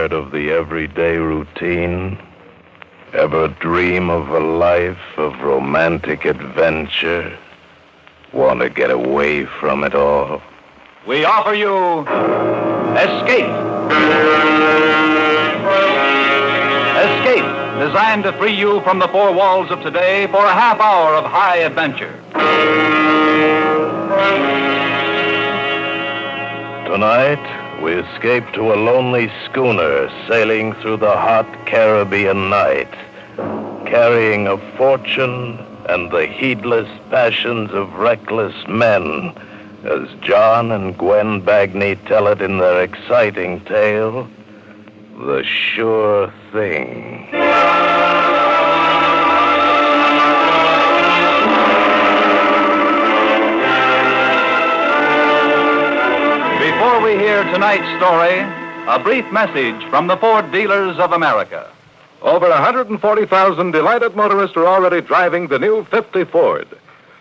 tired of the everyday routine? Ever dream of a life of romantic adventure? Want to get away from it all? We offer you Escape. Escape, designed to free you from the four walls of today for a half hour of high adventure. Tonight, we escape to a lonely schooner sailing through the hot Caribbean night, carrying a fortune and the heedless passions of reckless men, as John and Gwen Bagney tell it in their exciting tale, The Sure Thing. Before we hear tonight's story, a brief message from the Ford dealers of America. Over 140,000 delighted motorists are already driving the new 50 Ford.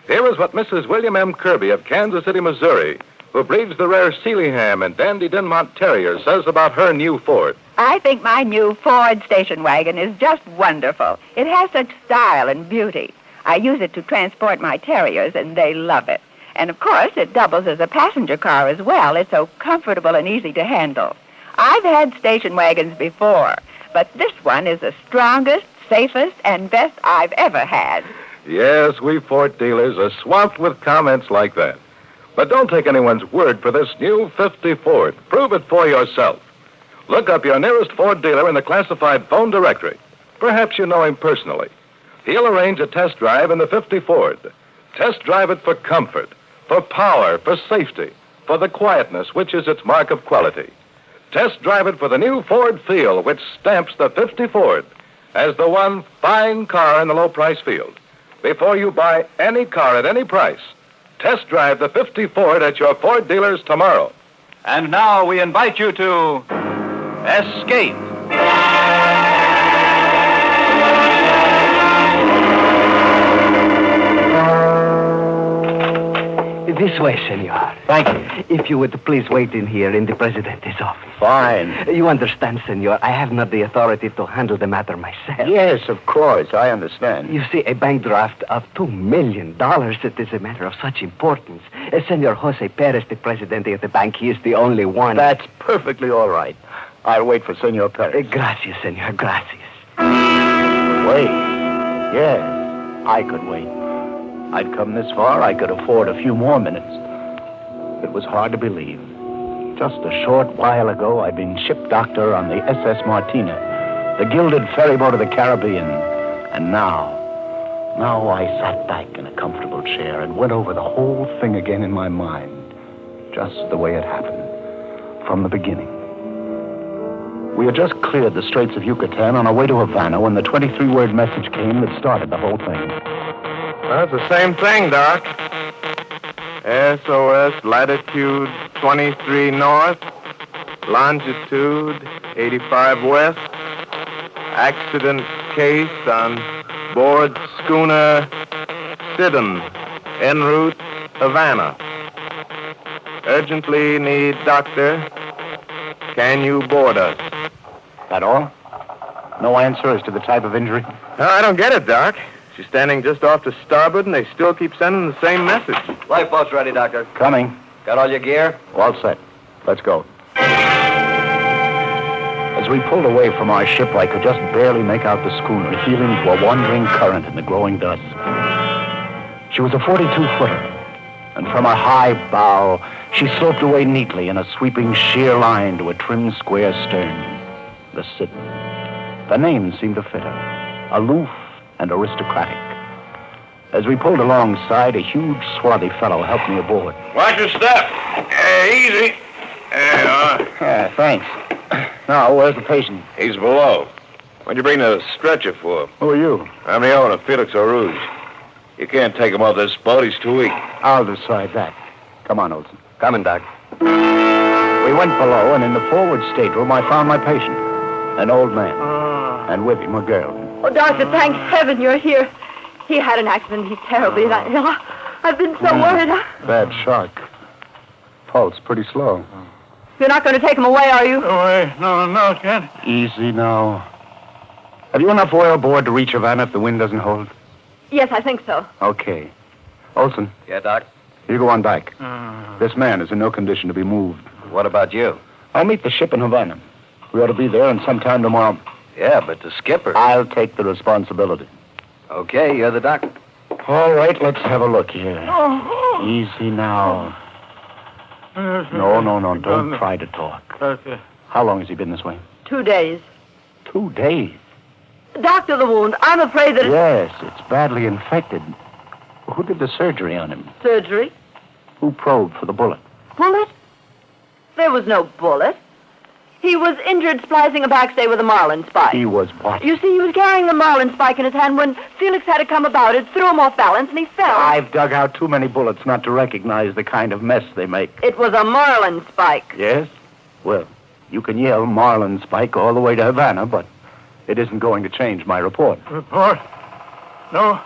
Here is what Mrs. William M. Kirby of Kansas City, Missouri, who breeds the rare Sealyham and Dandy Dinmont Terrier, says about her new Ford. I think my new Ford station wagon is just wonderful. It has such style and beauty. I use it to transport my terriers, and they love it. And, of course, it doubles as a passenger car as well. It's so comfortable and easy to handle. I've had station wagons before, but this one is the strongest, safest, and best I've ever had. Yes, we Ford dealers are swamped with comments like that. But don't take anyone's word for this new 50 Ford. Prove it for yourself. Look up your nearest Ford dealer in the classified phone directory. Perhaps you know him personally. He'll arrange a test drive in the 50 Ford. Test drive it for comfort, for power, for safety, for the quietness which is its mark of quality. Test drive it for the new Ford feel, which stamps the 50 Ford as the one fine car in the low-price field. Before you buy any car at any price, test drive the 50 Ford at your Ford dealers tomorrow. And now we invite you to Escape. This way, senor. Thank you. If you would please wait in here in the Presidente's office. Fine. You understand, senor, I have not the authority to handle the matter myself. Yes, of course, I understand. You see, a bank draft of $2 million, it is a matter of such importance. Senor Jose Perez, the president of the bank, he is the only one. That's perfectly all right. I'll wait for Senor Perez. Gracias, senor, gracias. Wait. Yes, I could wait. I'd come this far, I could afford a few more minutes. It was hard to believe. Just a short while ago, I'd been ship doctor on the SS Martina, the gilded ferryboat of the Caribbean. And now I sat back in a comfortable chair and went over the whole thing again in my mind, just the way it happened, from the beginning. We had just cleared the Straits of Yucatan on our way to Havana when the 23-word message came that started the whole thing. That's the same thing, Doc. SOS, latitude 23 north, longitude 85 west. Accident case on board schooner Sidon, en route Havana. Urgently need doctor. Can you board us? That all? No answer as to the type of injury? I don't get it, Doc. She's standing just off to starboard, and they still keep sending the same message. Lifeboat's ready, Doctor. Coming. Got all your gear? All set. Let's go. As we pulled away from our ship, I could just barely make out the schooner heeling to a wandering current in the growing dusk. She was a 42-footer, and from a high bow, she sloped away neatly in a sweeping sheer line to a trim square stern. The Sidon. The name seemed to fit her. Aloof and aristocratic. As we pulled alongside, a huge, swarthy fellow helped me aboard. Watch your step. Easy. There you are. Yeah, thanks. Now, where's the patient? He's below. What'd you bring the stretcher for? Who are you? I'm the owner, Felix O'Rouge. You can't take him off this boat. He's too weak. I'll decide that. Come on, Olson. Coming, Doc. We went below, and in the forward stateroom, I found my patient. An old man. And with him, a girl. Oh, Doctor, thank heaven you're here. He had an accident. He's terribly ill. I've been so worried. Bad shock. Pulse pretty slow. You're not going to take him away, are you? Away? No, Kent. Easy now. Have you enough oil aboard to reach Havana if the wind doesn't hold? Yes, I think so. Okay. Olson. Yeah, Doc? You go on back. This man is in no condition to be moved. What about you? I'll meet the ship in Havana. We ought to be there in some time tomorrow. Yeah, but the skipper... I'll take the responsibility. Okay, you're the doc. All right, let's have a look here. Easy now. No. Don't try to talk. Okay. How long has he been this way? 2 days. 2 days? Doctor, the wound. I'm afraid that Yes, it's badly infected. Who did the surgery on him? Surgery? Who probed for the bullet? Bullet? There was no bullet. He was injured splicing a backstay with a marlin spike. He was what? You see, he was carrying the marlin spike in his hand when Felix had to come about it, threw him off balance, and he fell. I've dug out too many bullets not to recognize the kind of mess they make. It was a marlin spike. Yes? Well, you can yell marlin spike all the way to Havana, but it isn't going to change my report. Report? No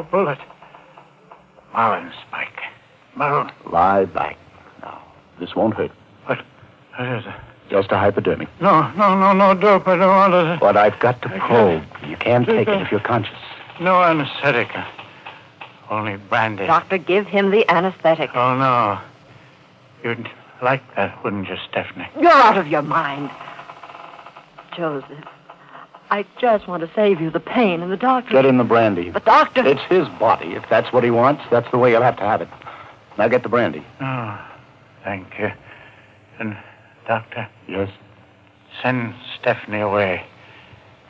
bullet. Marlin spike. Marlin. Lie back. Now, this won't hurt. What is it? Just a hypodermic. No, dope. I don't want to... But I've got to probe. You can't take it if you're conscious. No anesthetic. Only brandy. Doctor, give him the anesthetic. Oh, no. You'd like that, wouldn't you, Stephanie? You're out of your mind. Joseph, I just want to save you the pain, and the doctor... Get in the brandy. But, Doctor... It's his body. If that's what he wants, that's the way you'll have to have it. Now get the brandy. Oh, thank you. And, Doctor? Yes? Send Stephanie away.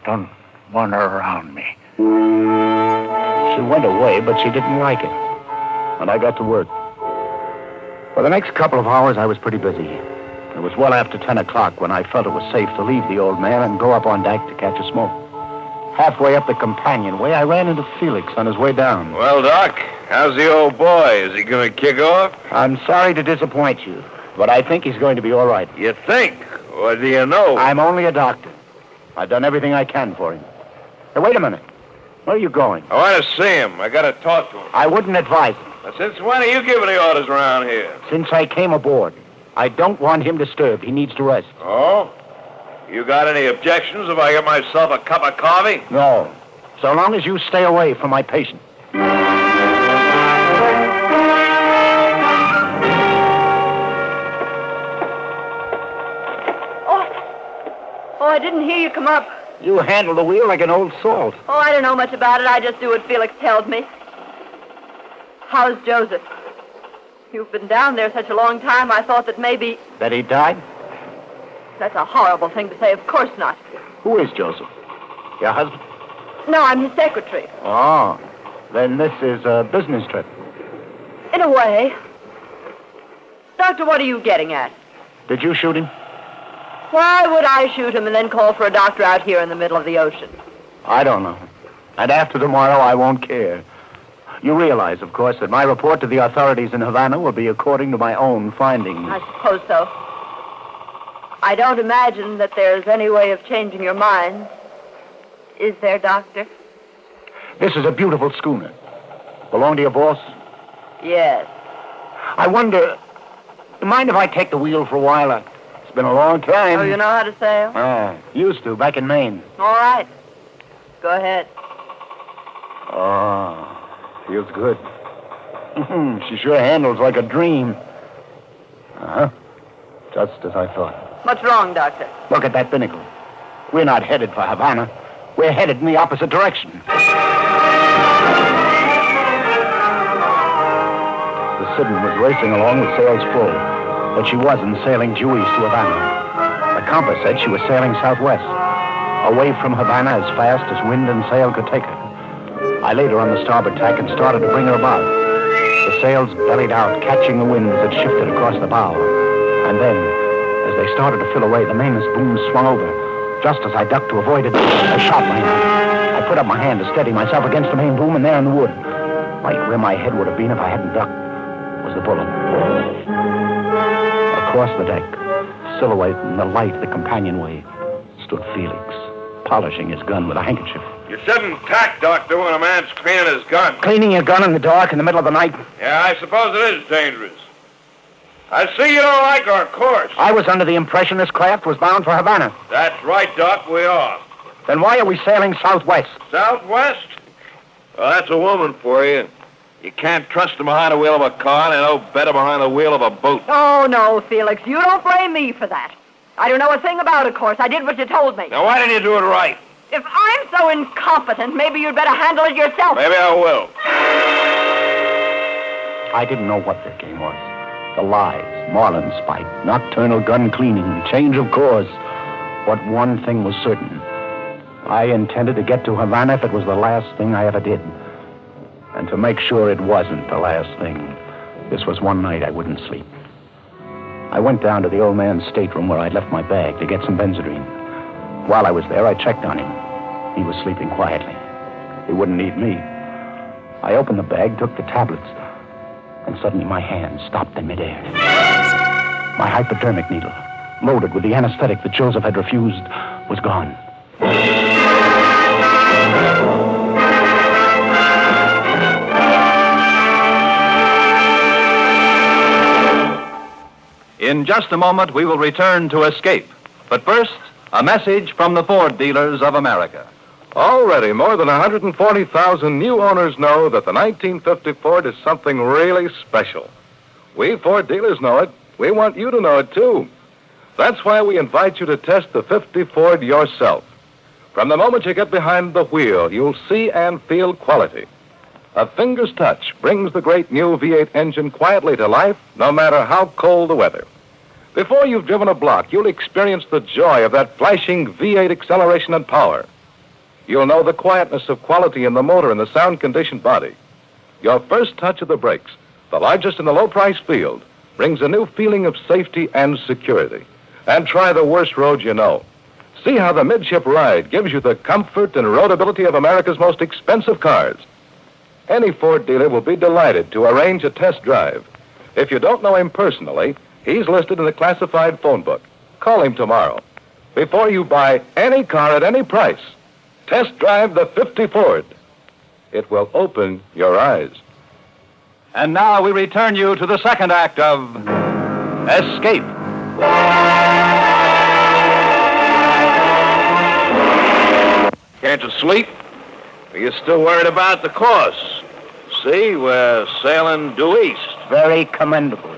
Don't want her around me. She went away, but she didn't like it. And I got to work. For the next couple of hours, I was pretty busy. It was well after 10 o'clock when I felt it was safe to leave the old man and go up on deck to catch a smoke. Halfway up the companionway, I ran into Felix on his way down. Well, Doc, how's the old boy? Is he going to kick off? I'm sorry to disappoint you, but I think he's going to be all right. You think? Or do you know? I'm only a doctor. I've done everything I can for him. Hey, wait a minute. Where are you going? I want to see him. I got to talk to him. I wouldn't advise him. Now, since when are you giving the orders around here? Since I came aboard, I don't want him disturbed. He needs to rest. Oh? You got any objections if I get myself a cup of coffee? No. So long as you stay away from my patient. Oh, I didn't hear you come up. You handle the wheel like an old salt. Oh, I don't know much about it. I just do what Felix tells me. How's Joseph? You've been down there such a long time, I thought that maybe... That he died? That's a horrible thing to say. Of course not. Who is Joseph? Your husband? No, I'm his secretary. Oh, then this is a business trip. In a way. Doctor, what are you getting at? Did you shoot him? Why would I shoot him and then call for a doctor out here in the middle of the ocean? I don't know. And after tomorrow, I won't care. You realize, of course, that my report to the authorities in Havana will be according to my own findings. I suppose so. I don't imagine that there's any way of changing your mind. Is there, Doctor? This is a beautiful schooner. Belong to your boss? Yes. I wonder... You mind if I take the wheel for a while? It's been a long time. Oh, you know how to sail? Used to, back in Maine. All right. Go ahead. Oh, feels good. She sure handles like a dream. Uh-huh. Just as I thought. What's wrong, Doctor? Look at that binnacle. We're not headed for Havana. We're headed in the opposite direction. The Sidon was racing along with sails full, but she wasn't sailing due east to Havana. The compass said she was sailing southwest, away from Havana as fast as wind and sail could take her. I laid her on the starboard tack and started to bring her about. The sails bellied out, catching the wind as it shifted across the bow. And then, as they started to fill away, the mainmast boom swung over. Just as I ducked to avoid it, a shot rang out. I put up my hand to steady myself against the main boom, and there in the wood, right where my head would have been if I hadn't ducked, was the bullet. Across the deck, silhouette in the light of the companionway, stood Felix, polishing his gun with a handkerchief. You shouldn't tack, Doctor, when a man's cleaning his gun. Cleaning your gun in the dark in the middle of the night? Yeah, I suppose it is dangerous. I see you don't like our course. I was under the impression this craft was bound for Havana. That's right, Doc, we are. Then why are we sailing southwest? Southwest? Well, that's a woman for you. You can't trust her behind the wheel of a car and no better behind the wheel of a boat. Oh, no, Felix. You don't blame me for that. I don't know a thing about it, of course. I did what you told me. Now, why didn't you do it right? If I'm so incompetent, maybe you'd better handle it yourself. Maybe I will. I didn't know what their game was. The lies, marlin spike, nocturnal gun cleaning, change of course. But one thing was certain. I intended to get to Havana if it was the last thing I ever did. And to make sure it wasn't the last thing, this was one night I wouldn't sleep. I went down to the old man's stateroom where I'd left my bag to get some Benzedrine. While I was there, I checked on him. He was sleeping quietly. He wouldn't need me. I opened the bag, took the tablets, and suddenly my hand stopped in midair. My hypodermic needle, loaded with the anesthetic that Joseph had refused, was gone. In just a moment, we will return to Escape. But first, a message from the Ford dealers of America. Already, more than 140,000 new owners know that the 1950 Ford is something really special. We Ford dealers know it. We want you to know it, too. That's why we invite you to test the 50 Ford yourself. From the moment you get behind the wheel, you'll see and feel quality. A finger's touch brings the great new V8 engine quietly to life, no matter how cold the weather. Before you've driven a block, you'll experience the joy of that flashing V8 acceleration and power. You'll know the quietness of quality in the motor and the sound-conditioned body. Your first touch of the brakes, the largest in the low-price field, brings a new feeling of safety and security. And try the worst road you know. See how the midship ride gives you the comfort and roadability of America's most expensive cars. Any Ford dealer will be delighted to arrange a test drive. If you don't know him personally, he's listed in the classified phone book. Call him tomorrow. Before you buy any car at any price, test drive the 50 Ford. It will open your eyes. And now we return you to the second act of Escape. Can't you sleep? Are you still worried about the course? See, we're sailing due east. Very commendable.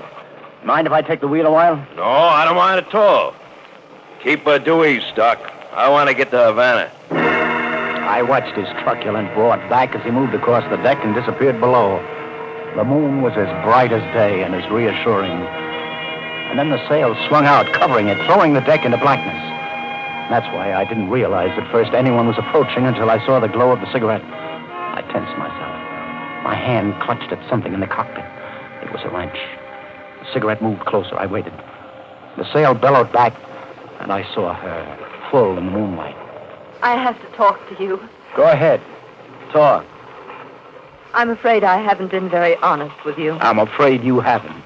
Mind if I take the wheel a while? No, I don't mind at all. Keep her due east, Doc. I want to get to Havana. I watched his truculent broad back as he moved across the deck and disappeared below. The moon was as bright as day and as reassuring. And then the sails swung out, covering it, throwing the deck into blackness. That's why I didn't realize at first anyone was approaching until I saw the glow of the cigarette. I tensed myself. My hand clutched at something in the cockpit. It was a wrench. The cigarette moved closer. I waited. The sail bellowed back, and I saw her, full in the moonlight. I have to talk to you. Go ahead. Talk. I'm afraid I haven't been very honest with you. I'm afraid you haven't.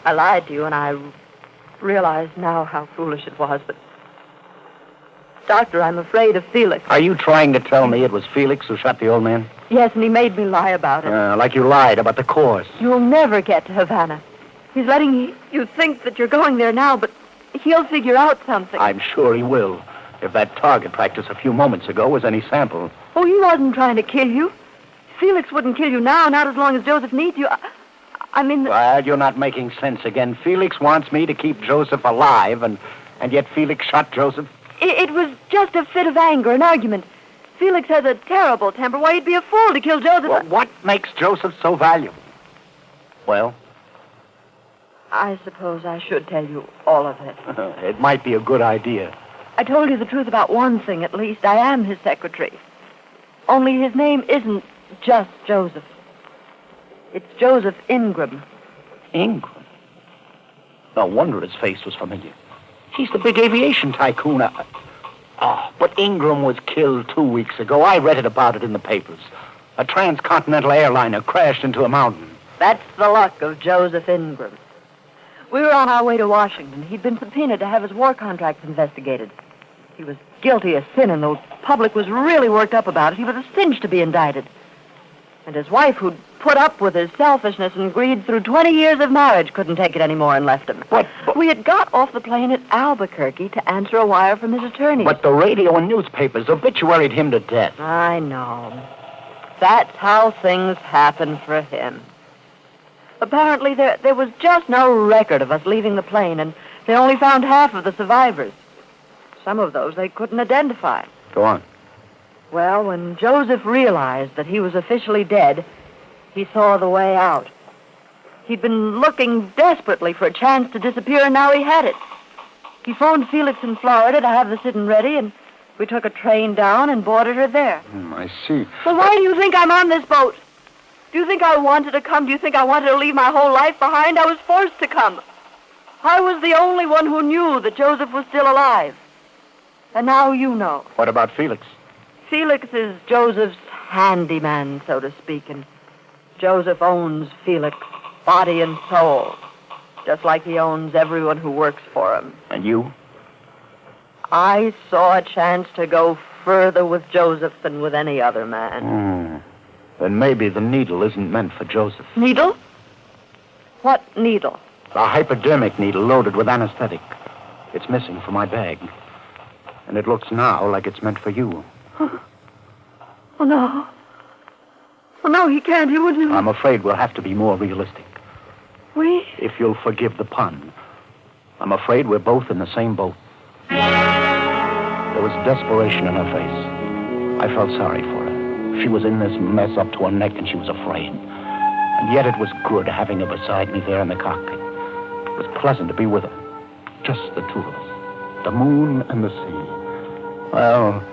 I lied to you, and I realize now how foolish it was, but... Doctor, I'm afraid of Felix. Are you trying to tell me it was Felix who shot the old man? Yes, and he made me lie about it. Like you lied about the course. You'll never get to Havana. He's letting you think that you're going there now, but he'll figure out something. I'm sure he will. If that target practice a few moments ago was any sample. Oh, he wasn't trying to kill you. Felix wouldn't kill you now, not as long as Joseph needs you. I mean... Well, you're not making sense again. Felix wants me to keep Joseph alive, and yet Felix shot Joseph? It was just a fit of anger, an argument. Felix has a terrible temper. Why, he'd be a fool to kill Joseph. Well, what makes Joseph so valuable? Well? I suppose I should tell you all of it. It might be a good idea. I told you the truth about one thing, at least. I am his secretary. Only his name isn't just Joseph. It's Joseph Ingram. Ingram? No wonder his face was familiar. He's the big aviation tycoon. But Ingram was killed 2 weeks ago. I read it about it in the papers. A transcontinental airliner crashed into a mountain. That's the luck of Joseph Ingram. We were on our way to Washington. He'd been subpoenaed to have his war contracts investigated. He was guilty of sin, and the public was really worked up about it. He was a cinch to be indicted. And his wife, who'd put up with his selfishness and greed through 20 years of marriage, couldn't take it anymore and left him. But we had got off the plane at Albuquerque to answer a wire from his attorney. But the radio and newspapers obituaried him to death. I know. That's how things happen for him. Apparently, there was just no record of us leaving the plane, and they only found half of the survivors. Some of those they couldn't identify. Go on. Well, when Joseph realized that he was officially dead, he saw the way out. He'd been looking desperately for a chance to disappear, and now he had it. He phoned Felix in Florida to have the sit-in ready, and we took a train down and boarded her there. I see. Well, why do you think I'm on this boat? Do you think I wanted to come? Do you think I wanted to leave my whole life behind? I was forced to come. I was the only one who knew that Joseph was still alive. And now you know. What about Felix? Felix is Joseph's handyman, so to speak, and Joseph owns Felix, body and soul, just like he owns everyone who works for him. And you? I saw a chance to go further with Joseph than with any other man. Then maybe the needle isn't meant for Joseph. Needle? What needle? The hypodermic needle loaded with anesthetic. It's missing from my bag. And it looks now like it's meant for you. Oh, no. Oh, no, he can't. He wouldn't. I'm afraid we'll have to be more realistic. We? If you'll forgive the pun. I'm afraid we're both in the same boat. There was desperation in her face. I felt sorry for her. She was in this mess up to her neck, and she was afraid. And yet it was good having her beside me there in the cockpit. It was pleasant to be with her. Just the two of us. The moon and the sea. Well,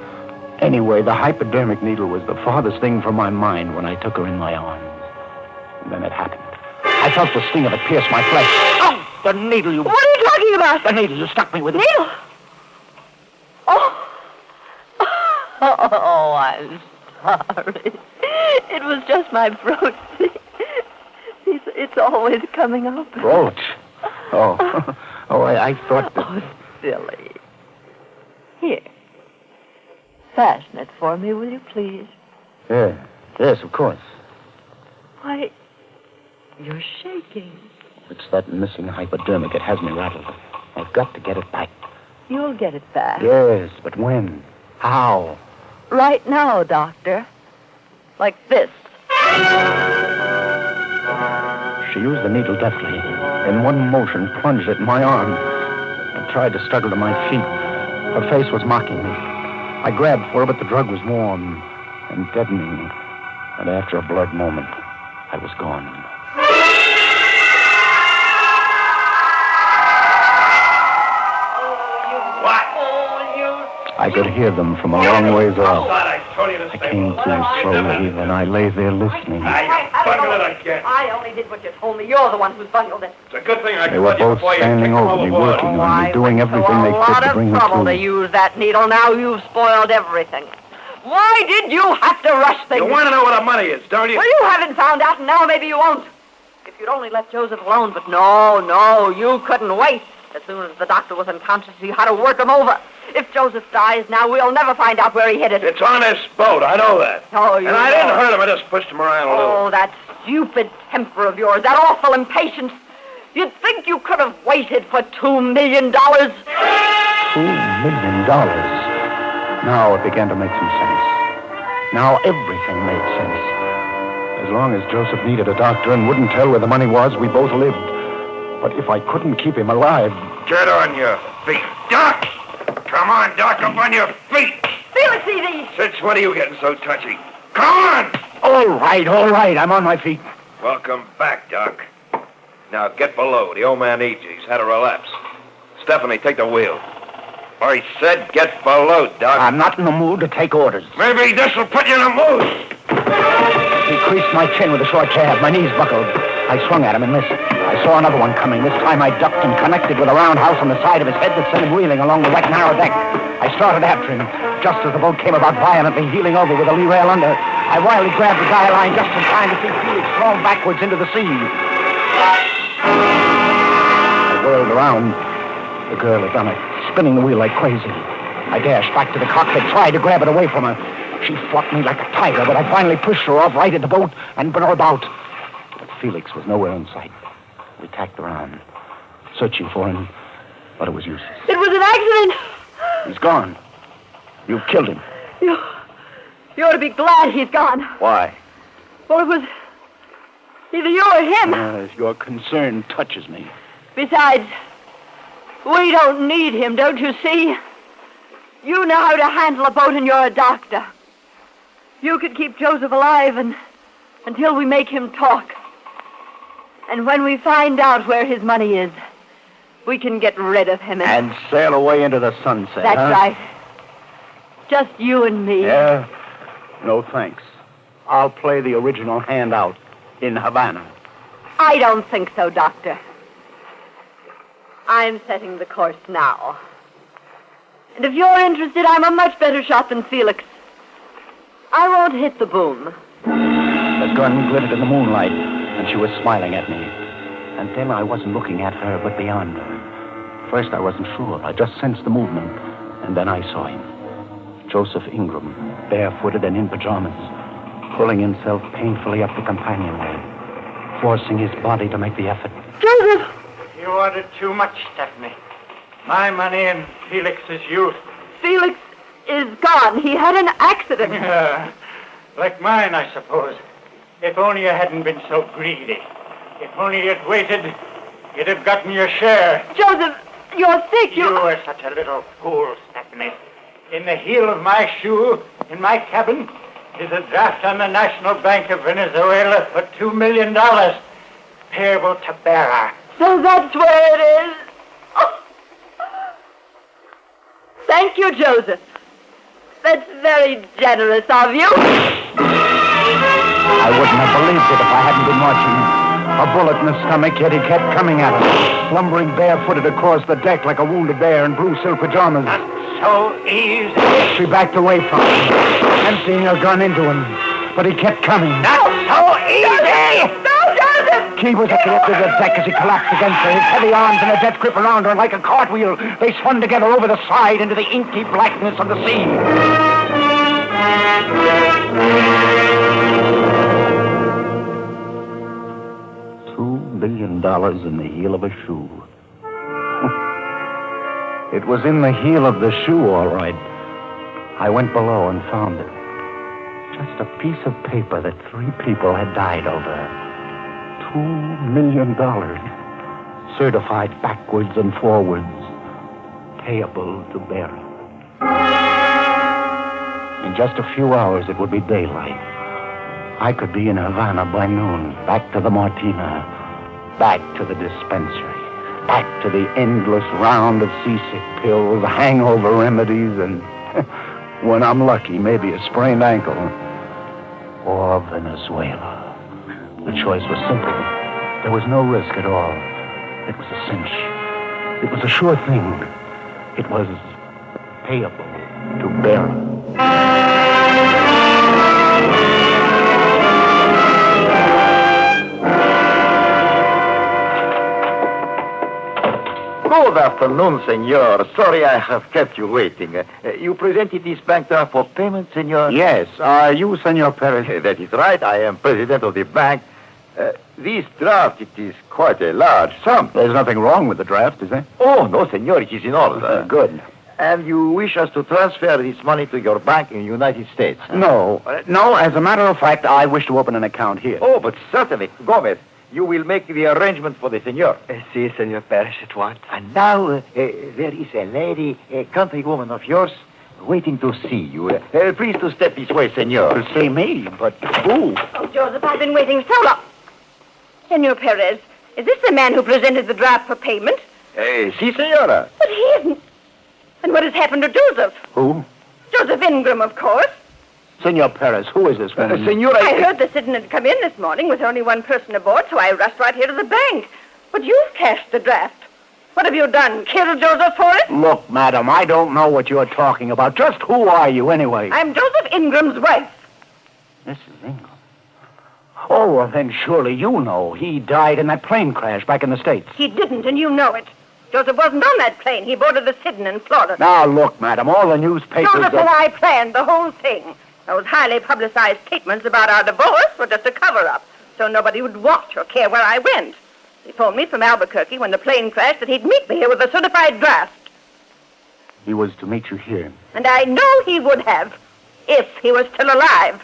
anyway, the hypodermic needle was the farthest thing from my mind when I took her in my arms. And then it happened. I felt the sting of it pierce my flesh. Oh, the needle you... What are you talking about? The needle, you stuck me with it. Needle? Oh. Oh, I'm sorry. It was just my brooch. It's always coming up. Brooch? Oh. I thought that... Oh, silly. Here. Fasten it for me, will you, please? Yeah. Yes, of course. Why, you're shaking. It's that missing hypodermic. It has me rattled. I've got to get it back. You'll get it back. Yes, but when? How? Right now, Doctor. Like this. She used the needle deftly. In one motion, plunged it in my arm. I tried to struggle to my feet. Her face was mocking me. I grabbed for her, but the drug was warm and deadening. And after a blurred moment, I was gone. I could hear them from a long ways off. I came to slowly, and I lay there listening. I only did what you told me. You're the one who's bungled it. It's a good thing I They were both standing over me, working on me, doing everything they could to bring me a lot of trouble to to. use that needle. Now you've spoiled everything. Why did you have to rush things? You want to know what the money is, don't you? Well, you haven't found out, and now maybe you won't. If you'd only left Joseph alone, but no, you couldn't wait. As soon as the doctor was unconscious, you had to work him over. If Joseph dies now, we'll never find out where he hid it. It's on this boat, I know that. Oh, you And I didn't hurt him, I just pushed him around a little. Oh, that stupid temper of yours, that awful impatience. You'd think you could have waited for $2 million. $2 million. Now it began to make some sense. Now everything made sense. As long as Joseph needed a doctor and wouldn't tell where the money was, we both lived. But if I couldn't keep him alive... Get on your feet. Doc! Come on, Doc, up on your feet. Felix, easy. Since when are you getting so touchy? Come on! All right, I'm on my feet. Welcome back, Doc. Now get below. The old man needs you. He's had a relapse. Stephanie, take the wheel. I said get below, Doc. I'm not in the mood to take orders. Maybe this'll put you in a mood. He creased my chin with a short jab. My knees buckled. I swung at him and missed. I saw another one coming. This time I ducked and connected with a roundhouse on the side of his head that sent him reeling along the wet, narrow deck. I started after him. Just as the boat came about violently, heeling over with the lee rail under, I wildly grabbed the guy line just in time to see Felix thrown backwards into the sea. I whirled around. The girl had done it, spinning the wheel like crazy. I dashed back to the cockpit, tried to grab it away from her. She fought me like a tiger, but I finally pushed her off right at the boat and brought her about. But Felix was nowhere in sight. We tacked around, searching for him, but it was useless. It was an accident. He's gone. You killed him. You ought to be glad he's gone. Why? Well, it was either you or him. Your concern touches me. Besides, we don't need him, don't you see? You know how to handle a boat and you're a doctor. You could keep Joseph alive until we make him talk. And when we find out where his money is, we can get rid of him And sail away into the sunset, That's huh? right. Just you and me. Yeah? No thanks. I'll play the original hand out in Havana. I don't think so, Doctor. I'm setting the course now. And if you're interested, I'm a much better shot than Felix. I won't hit the boom. The gun glittered in the moonlight, and she was smiling at me. And then I wasn't looking at her, but beyond her. First, I wasn't sure. I just sensed the movement, and then I saw him. Joseph Ingram, barefooted and in pajamas, pulling himself painfully up the companionway, forcing his body to make the effort. Joseph! You ordered too much, Stephanie. My money and Felix's youth. Felix is gone. He had an accident. Like mine, I suppose. If only you hadn't been so greedy. If only you'd waited, you'd have gotten your share. Joseph, you're sick. You were such a little fool, Stephanie. In the heel of my shoe, in my cabin, is a draft on the National Bank of Venezuela for $2 million, payable to bearer. So that's where it is. Oh. Thank you, Joseph. That's very generous of you. I wouldn't have believed it if I hadn't been watching. A bullet in the stomach, yet he kept coming at us, slumbering barefooted across the deck like a wounded bear in blue silk pajamas. Not so easy. She backed away from him, emptying her gun into him, but he kept coming. Not so easy! No, Joseph! He was at the edge of the deck as he collapsed against her, his heavy arms in a death grip around her like a cartwheel. They spun together over the side into the inky blackness of the sea. $2 million in the heel of a shoe. It was in the heel of the shoe, all right. I went below and found it. Just a piece of paper that 3 people had died over. $2 million. Certified backwards and forwards. Payable to bearer. In just a few hours, it would be daylight. I could be in Havana by noon, back to the Martina, back to the dispensary, back to the endless round of seasick pills, hangover remedies, and, when I'm lucky, maybe a sprained ankle. Or Venezuela. The choice was simple. There was no risk at all. It was a cinch. It was a sure thing. It was payable to bearer. Good afternoon, senor. Sorry I have kept you waiting. You presented this bank draft for payment, senor? Yes. Are you, Senor Perez? That is right. I am president of the bank. This draft, it is quite a large sum. There's nothing wrong with the draft, is there? Oh, no, senor. It is in order. Good. And you wish us to transfer this money to your bank in the United States? No. No, as a matter of fact, I wish to open an account here. Oh, but certainly. Gomez, you will make the arrangement for the senor. Si, Senor Perez, at once. And now, there is a lady, a countrywoman of yours, waiting to see you. Please to step this way, senor. To see me? But who? Oh, Joseph, I've been waiting so long. Senor Perez, is this the man who presented the draft for payment? Si, senora. But he isn't. And what has happened to Joseph? Who? Joseph Ingram, of course. Senor Perez, who is this woman? Senora... I heard the citizen had come in this morning with only one person aboard, so I rushed right here to the bank. But you've cashed the draft. What have you done? Killed Joseph for it? Look, madam, I don't know what you're talking about. Just who are you, anyway? I'm Joseph Ingram's wife. Mrs. Ingram. Oh, well, then surely you know. He died in that plane crash back in the States. He didn't, and you know it. Joseph wasn't on that plane. He boarded the Sydney in Florida. Now, look, madam, all the newspapers... Joseph and I planned the whole thing. Those highly publicized statements about our divorce were just a cover-up, so nobody would watch or care where I went. He phoned me from Albuquerque when the plane crashed that he'd meet me here with a certified draft. He was to meet you here. And I know he would have, if he was still alive.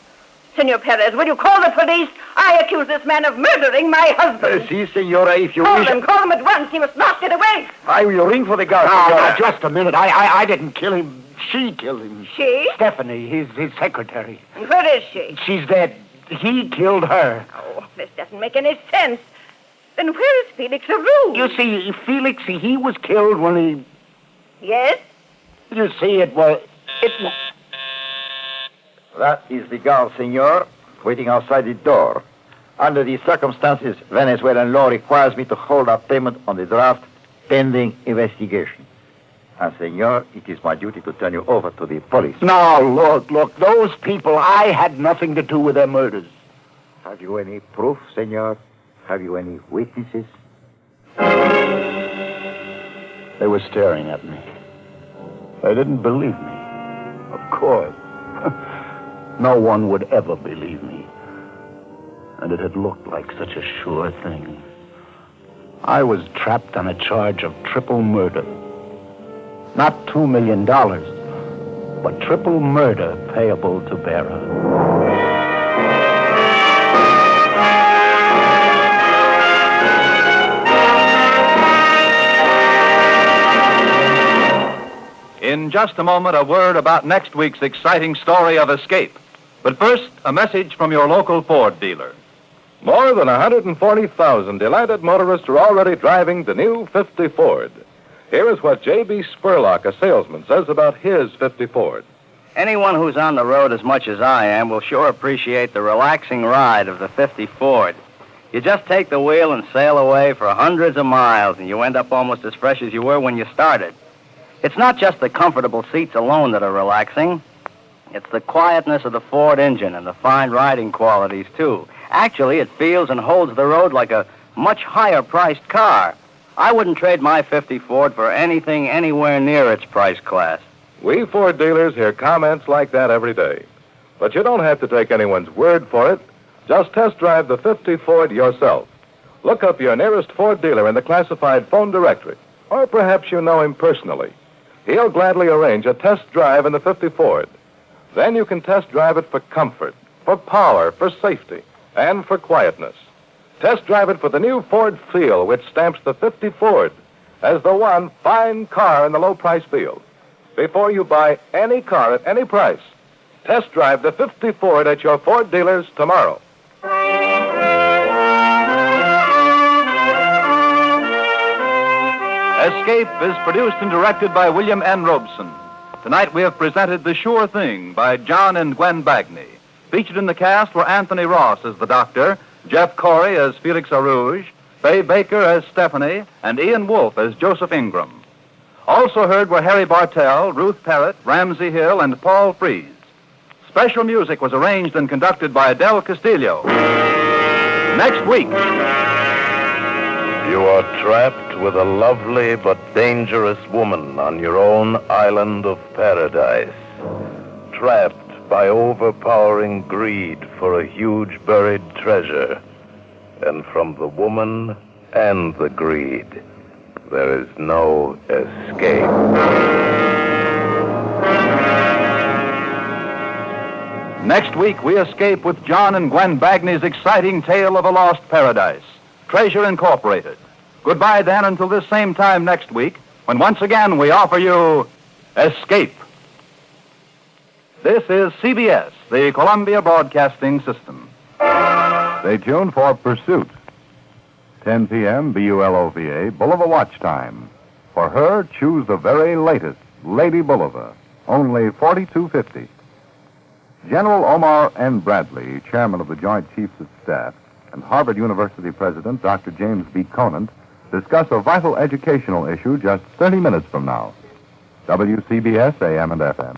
Senor Perez, will you call the police? I accuse this man of murdering my husband. Si, senora, if you Call wish... them at once. He must not get away. I will ring for the guard. Now, just a minute. I didn't kill him. She killed him. She? Stephanie, his secretary. And where is she? She's dead. He killed her. Oh, this doesn't make any sense. Then where is Felix Aru? You see, Felix, he was killed when he... Yes? You see, it was... That is the guard, senor, waiting outside the door. Under these circumstances, Venezuelan law requires me to hold up payment on the draft pending investigation. And, senor, it is my duty to turn you over to the police. Now, look, those people, I had nothing to do with their murders. Have you any proof, senor? Have you any witnesses? They were staring at me. They didn't believe me. Of course. No one would ever believe me. And it had looked like such a sure thing. I was trapped on a charge of triple murder. Not $2 million, but triple murder payable to bearer. In just a moment, a word about next week's exciting story of escape. But first, a message from your local Ford dealer. More than 140,000 delighted motorists are already driving the new 50 Ford. Here is what J.B. Spurlock, a salesman, says about his 50 Ford. Anyone who's on the road as much as I am will sure appreciate the relaxing ride of the 50 Ford. You just take the wheel and sail away for hundreds of miles, and you end up almost as fresh as you were when you started. It's not just the comfortable seats alone that are relaxing. It's the quietness of the Ford engine and the fine riding qualities, too. Actually, it feels and holds the road like a much higher-priced car. I wouldn't trade my 50 Ford for anything anywhere near its price class. We Ford dealers hear comments like that every day. But you don't have to take anyone's word for it. Just test drive the 50 Ford yourself. Look up your nearest Ford dealer in the classified phone directory. Or perhaps you know him personally. He'll gladly arrange a test drive in the 50 Ford. Then you can test drive it for comfort, for power, for safety, and for quietness. Test drive it for the new Ford feel, which stamps the 50 Ford as the one fine car in the low-price field. Before you buy any car at any price, test drive the 50 Ford at your Ford dealers tomorrow. Escape is produced and directed by William N. Robeson. Tonight we have presented The Sure Thing by John and Gwen Bagney. Featured in the cast were Anthony Ross as the doctor, Jeff Corey as Felix Arouge, Faye Baker as Stephanie, and Ian Wolfe as Joseph Ingram. Also heard were Harry Bartell, Ruth Parrott, Ramsey Hill, and Paul Frees. Special music was arranged and conducted by Adele Castillo. Next week... You are trapped with a lovely but dangerous woman on your own island of paradise. Trapped by overpowering greed for a huge buried treasure. And from the woman and the greed, there is no escape. Next week, we escape with John and Gwen Bagney's exciting tale of a lost paradise, Treasure Incorporated. Goodbye, then, until this same time next week, when once again we offer you Escape. This is CBS, the Columbia Broadcasting System. Stay tuned for Pursuit. 10 p.m. BULOVA, Bulova watch time. For her, choose the very latest Lady Bulova, only $42.50. General Omar N. Bradley, chairman of the Joint Chiefs of Staff, and Harvard University President Dr. James B. Conant discuss a vital educational issue just 30 minutes from now. WCBS AM and FM.